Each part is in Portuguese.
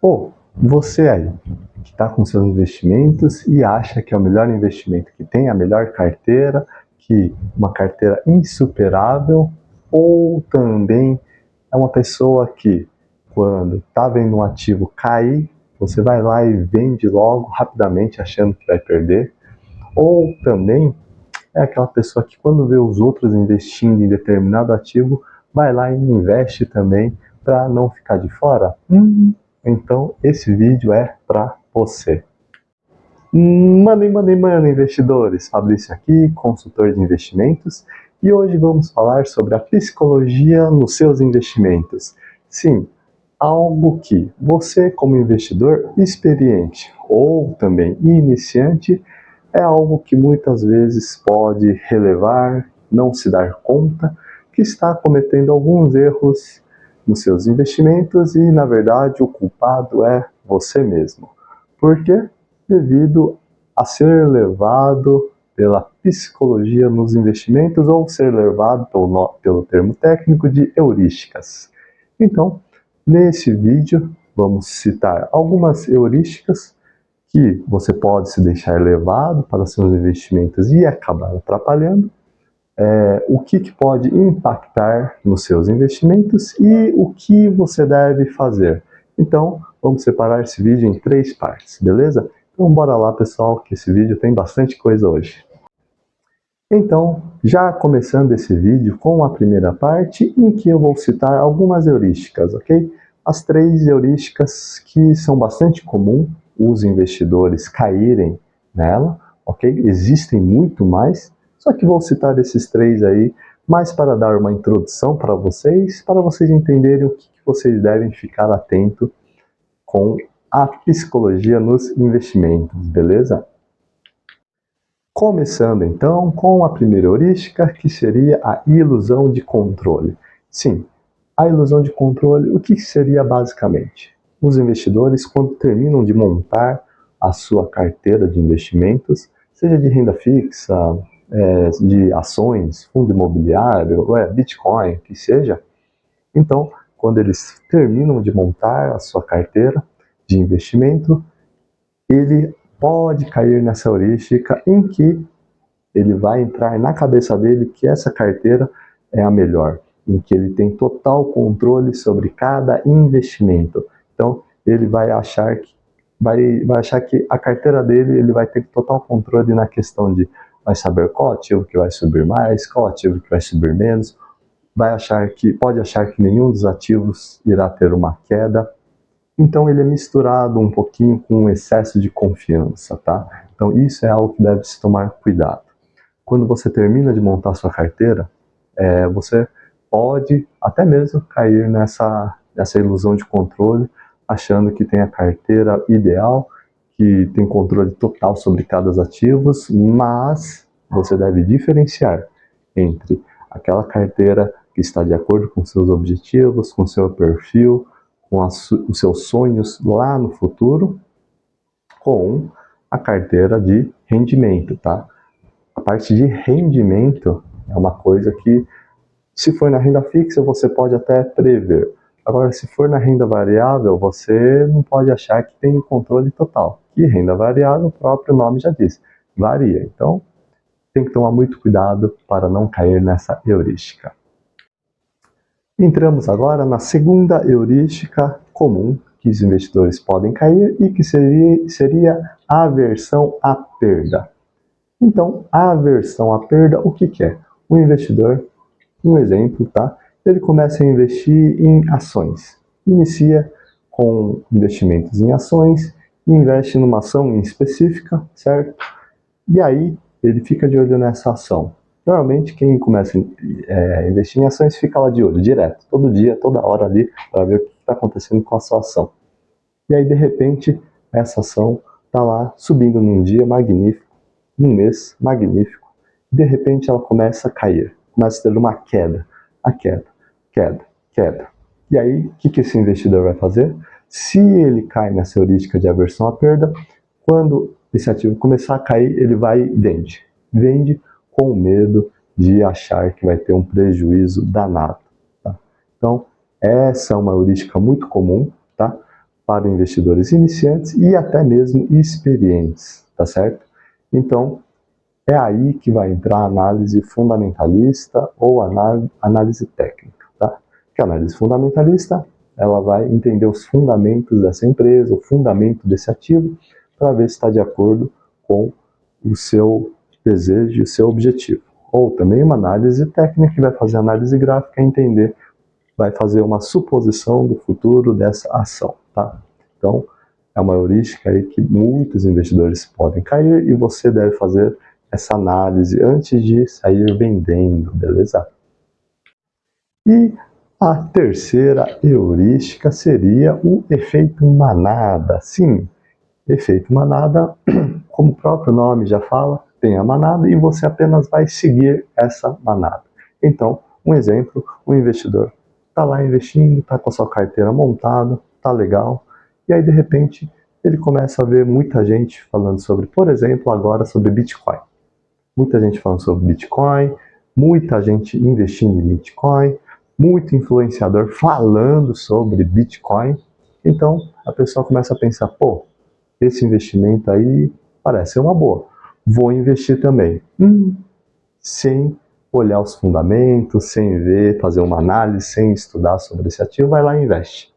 Ou você aí, que está com seus investimentos e acha que é o melhor investimento que tem, a melhor carteira, que uma carteira insuperável, ou também é uma pessoa que, quando está vendo um ativo cair, você vai lá e vende logo, rapidamente, achando que vai perder. Ou também é aquela pessoa que, quando vê os outros investindo em determinado ativo, vai lá e investe também para não ficar de fora. Então esse vídeo é para você. Money, investidores! Fabrício aqui, consultor de investimentos, e hoje vamos falar sobre a psicologia nos seus investimentos. Sim, algo que você, como investidor experiente ou também iniciante, é algo que muitas vezes pode relevar, não se dar conta que está cometendo alguns erros nos seus investimentos e, na verdade, o culpado é você mesmo. Por quê? Devido a ser levado pela psicologia nos investimentos ou ser levado pelo termo técnico de heurísticas. Então, nesse vídeo, vamos citar algumas heurísticas que você pode se deixar levado para seus investimentos e acabar atrapalhando, o que pode impactar nos seus investimentos e o que você deve fazer. Então, vamos separar esse vídeo em 3 partes, beleza? Então, bora lá, pessoal, que esse vídeo tem bastante coisa hoje. Então, já começando esse vídeo com a primeira parte, em que eu vou citar algumas heurísticas, ok? As 3 heurísticas que são bastante comuns os investidores caírem nela, ok? Existem muito mais, só que vou citar esses 3 aí, mais para dar uma introdução para vocês entenderem o que vocês devem ficar atento com a psicologia nos investimentos, beleza? Começando então com a primeira heurística, que seria a ilusão de controle. Sim, a ilusão de controle, o que seria basicamente? Os investidores, quando terminam de montar a sua carteira de investimentos, seja de renda fixa, de ações, fundo imobiliário, Bitcoin, que seja, então, quando eles terminam de montar a sua carteira de investimento, ele pode cair nessa heurística em que ele vai entrar na cabeça dele que essa carteira é a melhor, em que ele tem total controle sobre cada investimento. Então, ele vai achar que a carteira dele, ele vai ter total controle na questão de vai saber qual ativo que vai subir mais, qual ativo que vai subir menos, pode achar que nenhum dos ativos irá ter uma queda. Então ele é misturado um pouquinho com um excesso de confiança, tá? Então isso é algo que deve se tomar cuidado. Quando você termina de montar sua carteira, você pode até mesmo cair nessa ilusão de controle, achando que tem a carteira ideal, que tem controle total sobre cada ativos, mas você deve diferenciar entre aquela carteira que está de acordo com seus objetivos, com seu perfil, com os seus sonhos lá no futuro, com a carteira de rendimento, tá? A parte de rendimento é uma coisa que, se for na renda fixa, você pode até prever. Agora, se for na renda variável, você não pode achar que tem controle total. E renda variável, o próprio nome já diz, varia. Então, tem que tomar muito cuidado para não cair nessa heurística. Entramos agora na segunda heurística comum que os investidores podem cair e que seria a aversão à perda. Então, a aversão à perda, o que é? O investidor, um exemplo, tá? Ele começa a investir em ações. Inicia com investimentos em ações, investe numa ação em específica, certo? E aí, ele fica de olho nessa ação. Normalmente, quem começa a investir em ações fica lá de olho, direto, todo dia, toda hora ali, para ver o que está acontecendo com a sua ação. E aí, de repente, essa ação está lá subindo num dia magnífico, num mês magnífico. De repente, ela começa a cair, começa a ter uma queda, queda. E aí, o que esse investidor vai fazer? Se ele cai nessa heurística de aversão à perda, quando esse ativo começar a cair, ele vai e vende com medo de achar que vai ter um prejuízo danado. Tá? Então, essa é uma heurística muito comum, tá? para investidores iniciantes e até mesmo experientes, tá certo? Então, é aí que vai entrar a análise fundamentalista ou análise técnica, tá? Que a análise fundamentalista, ela vai entender os fundamentos dessa empresa, o fundamento desse ativo, para ver se está de acordo com o seu desejo e o seu objetivo. Ou também uma análise técnica que vai fazer análise gráfica e entender, vai fazer uma suposição do futuro dessa ação, tá? Então, é uma heurística aí que muitos investidores podem cair e você deve fazer essa análise antes de sair vendendo, beleza? E a terceira heurística seria o efeito manada. Sim, efeito manada, como o próprio nome já fala, tem a manada e você apenas vai seguir essa manada. Então, um exemplo, o investidor está lá investindo, está com a sua carteira montada, está legal, e aí de repente ele começa a ver muita gente falando sobre, por exemplo, agora sobre Bitcoin. Muita gente falando sobre Bitcoin, muita gente investindo em Bitcoin, muito influenciador falando sobre Bitcoin. Então, a pessoa começa a pensar, pô, esse investimento aí parece ser uma boa, vou investir também. Sem olhar os fundamentos, sem ver, fazer uma análise, sem estudar sobre esse ativo, vai lá e investe.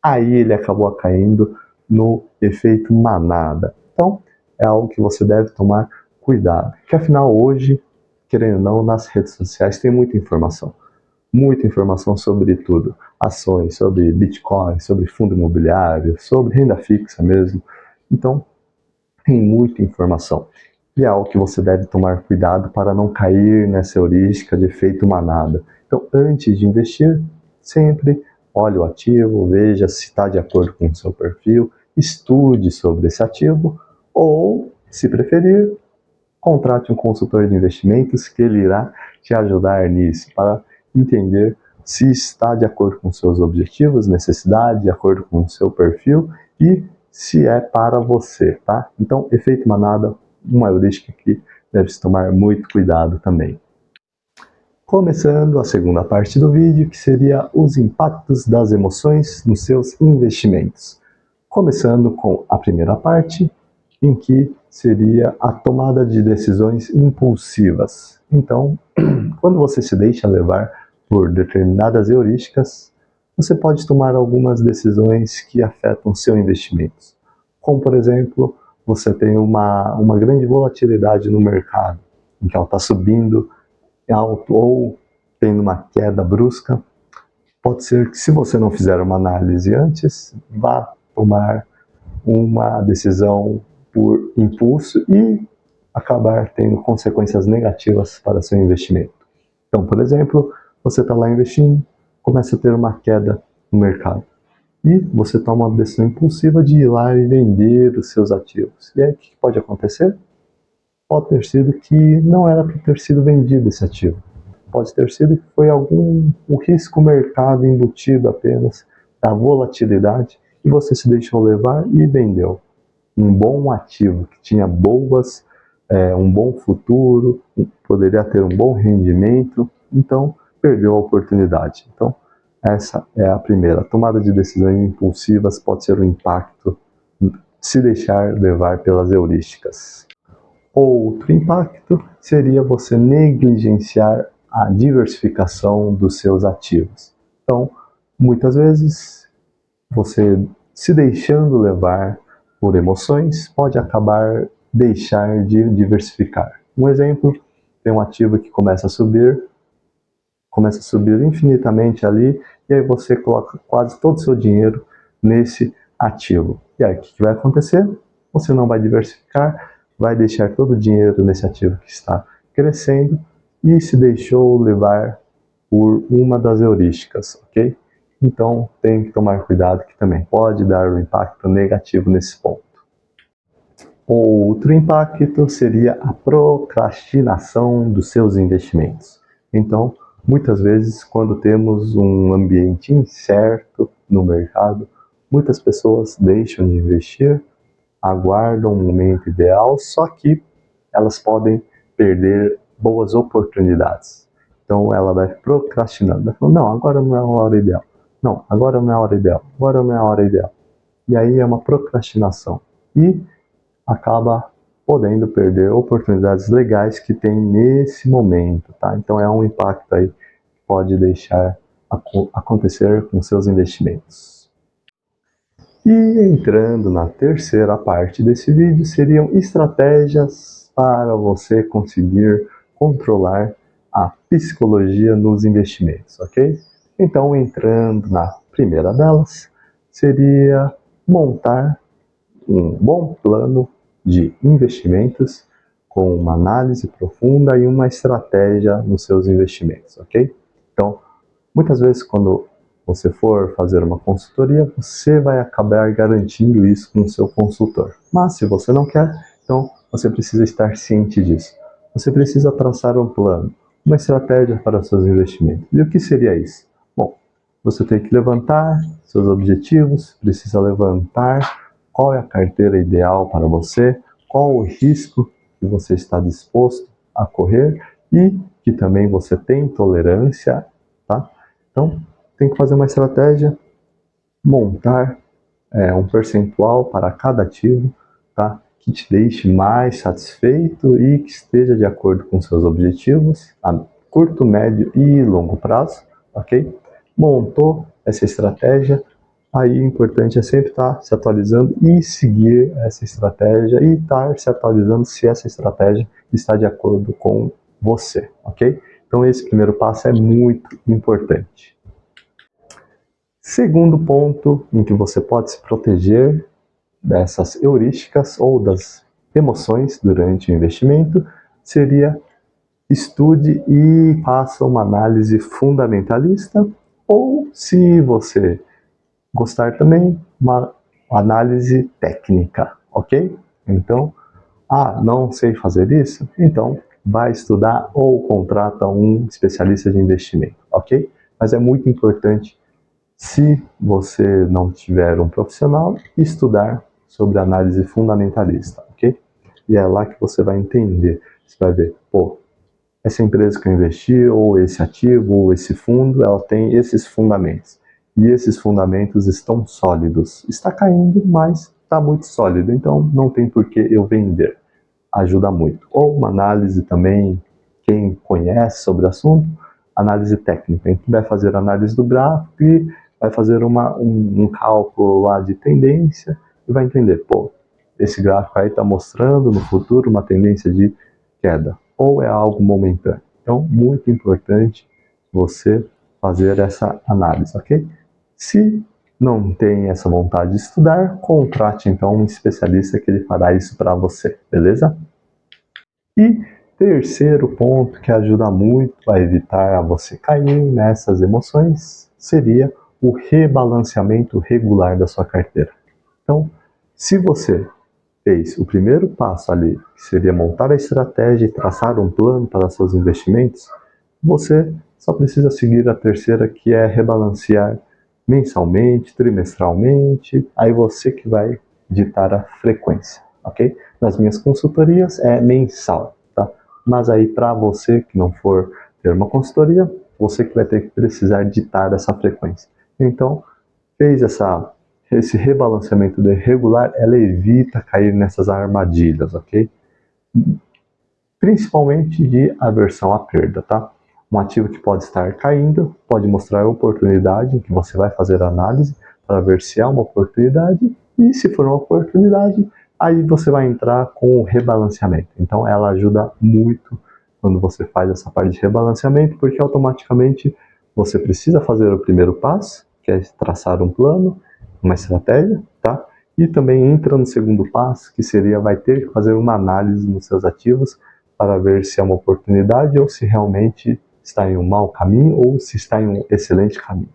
Aí ele acabou caindo no efeito manada. Então, é algo que você deve tomar cuidado. Que afinal hoje, querendo ou não, nas redes sociais tem muita informação sobre tudo. Ações, sobre Bitcoin, sobre fundo imobiliário, sobre renda fixa mesmo. Então, tem muita informação. E é algo que você deve tomar cuidado para não cair nessa heurística de efeito manada. Então, antes de investir, sempre olhe o ativo, veja se está de acordo com o seu perfil, estude sobre esse ativo, ou, se preferir, contrate um consultor de investimentos que ele irá te ajudar nisso, para entender se está de acordo com seus objetivos, necessidade, de acordo com o seu perfil e se é para você, tá? Então, efeito manada, uma heurística que deve-se tomar muito cuidado também. Começando a segunda parte do vídeo, que seria os impactos das emoções nos seus investimentos. Começando com a primeira parte, em que seria a tomada de decisões impulsivas. Então, quando você se deixa levar por determinadas heurísticas, você pode tomar algumas decisões que afetam seu investimento. Como, por exemplo, você tem uma grande volatilidade no mercado, em que ela está subindo alto ou tendo uma queda brusca. Pode ser que, se você não fizer uma análise antes, vá tomar uma decisão por impulso e acabar tendo consequências negativas para seu investimento. Então, por exemplo, você está lá investindo, começa a ter uma queda no mercado e você toma uma decisão impulsiva de ir lá e vender os seus ativos. E aí o que pode acontecer? Pode ter sido que não era para ter sido vendido esse ativo. Pode ter sido que foi um risco mercado embutido apenas da volatilidade e você se deixou levar e vendeu um bom ativo que tinha um bom futuro, poderia ter um bom rendimento, então perdeu a oportunidade. Então, essa é a primeira. A tomada de decisões impulsivas pode ser um impacto se deixar levar pelas heurísticas. Outro impacto seria você negligenciar a diversificação dos seus ativos. Então, muitas vezes, você se deixando levar por emoções pode acabar deixar de diversificar. Um exemplo, tem um ativo que começa a subir infinitamente ali, e aí você coloca quase todo o seu dinheiro nesse ativo. E aí o que vai acontecer? Você não vai diversificar, vai deixar todo o dinheiro nesse ativo que está crescendo e se deixou levar por uma das heurísticas, ok? Então tem que tomar cuidado, que também pode dar um impacto negativo nesse ponto. Outro impacto seria a procrastinação dos seus investimentos. Então, muitas vezes, quando temos um ambiente incerto no mercado, muitas pessoas deixam de investir, aguardam um momento ideal, só que elas podem perder boas oportunidades. Então ela vai procrastinando, vai falando, não, agora não é a hora ideal. Não, agora não é a hora ideal. Agora não é a hora ideal. e aí é uma procrastinação. E acaba podendo perder oportunidades legais que tem nesse momento, tá? Então é um impacto aí que pode deixar acontecer com seus investimentos. E entrando na terceira parte desse vídeo, seriam estratégias para você conseguir controlar a psicologia nos investimentos, ok? Então, entrando na primeira delas, seria montar um bom plano de investimentos com uma análise profunda e uma estratégia nos seus investimentos, ok? Então, muitas vezes quando você for fazer uma consultoria, você vai acabar garantindo isso com o seu consultor. Mas se você não quer, então você precisa estar ciente disso. Você precisa traçar um plano, uma estratégia para seus investimentos. E o que seria isso? Bom, você tem que levantar seus objetivos, precisa levantar qual é a carteira ideal para você, qual o risco que você está disposto a correr e que também você tem tolerância, tá? Então, tem que fazer uma estratégia, montar um percentual para cada ativo, tá? Que te deixe mais satisfeito e que esteja de acordo com seus objetivos a curto, médio e longo prazo, ok? Montou essa estratégia, aí o importante é sempre estar se atualizando e seguir essa estratégia e estar se atualizando se essa estratégia está de acordo com você, ok? Então esse primeiro passo é muito importante. Segundo ponto em que você pode se proteger dessas heurísticas ou das emoções durante o investimento seria estude e faça uma análise fundamentalista ou, se você gostar também, uma análise técnica, ok? Então, não sei fazer isso? Então, vai estudar ou contrata um especialista de investimento, ok? Mas é muito importante, se você não tiver um profissional, estudar sobre análise fundamentalista, ok? E é lá que você vai entender, você vai ver, pô, essa empresa que eu investi, ou esse ativo, ou esse fundo, ela tem esses fundamentos. E esses fundamentos estão sólidos. Está caindo, mas está muito sólido, então não tem por que eu vender. Ajuda muito. Ou uma análise também, quem conhece sobre o assunto, análise técnica. A gente vai fazer análise do gráfico e vai fazer um cálculo lá de tendência e vai entender, pô, esse gráfico aí está mostrando no futuro uma tendência de queda, ou é algo momentâneo. Então, muito importante você fazer essa análise, ok? Se não tem essa vontade de estudar, contrate então um especialista que ele fará isso para você, beleza? E terceiro ponto que ajuda muito a evitar você cair nessas emoções seria o rebalanceamento regular da sua carteira. Então, se você fez o primeiro passo ali, que seria montar a estratégia e traçar um plano para seus investimentos, você só precisa seguir a terceira, que é rebalancear mensalmente, trimestralmente, aí você que vai ditar a frequência, ok? Nas minhas consultorias é mensal, tá? Mas aí para você que não for ter uma consultoria, você que vai ter que precisar ditar essa frequência. Então, fez esse rebalanceamento regular, ela evita cair nessas armadilhas, ok? Principalmente de aversão à perda, tá? Um ativo que pode estar caindo, pode mostrar oportunidade, em que você vai fazer análise para ver se é uma oportunidade, e se for uma oportunidade, aí você vai entrar com o rebalanceamento. Então ela ajuda muito quando você faz essa parte de rebalanceamento, porque automaticamente você precisa fazer o primeiro passo, que é traçar um plano, uma estratégia, tá? E também entra no segundo passo, que seria, vai ter que fazer uma análise nos seus ativos para ver se é uma oportunidade ou se realmente está em um mau caminho ou se está em um excelente caminho.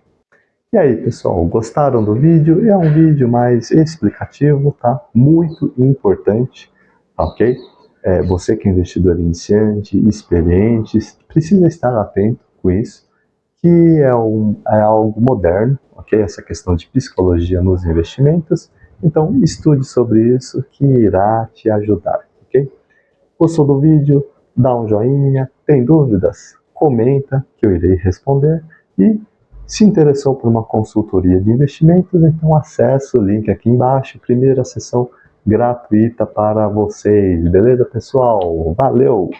E aí, pessoal, gostaram do vídeo? É um vídeo mais explicativo, tá? Muito importante, ok? Você que é investidor iniciante, experiente, precisa estar atento com isso, que é algo moderno, ok? Essa questão de psicologia nos investimentos. Então, estude sobre isso que irá te ajudar, ok? Gostou do vídeo? Dá um joinha. Tem dúvidas? Comenta que eu irei responder. E Se interessou por uma consultoria de investimentos, então acesse o link aqui embaixo, primeira sessão gratuita para vocês, beleza, pessoal? Valeu!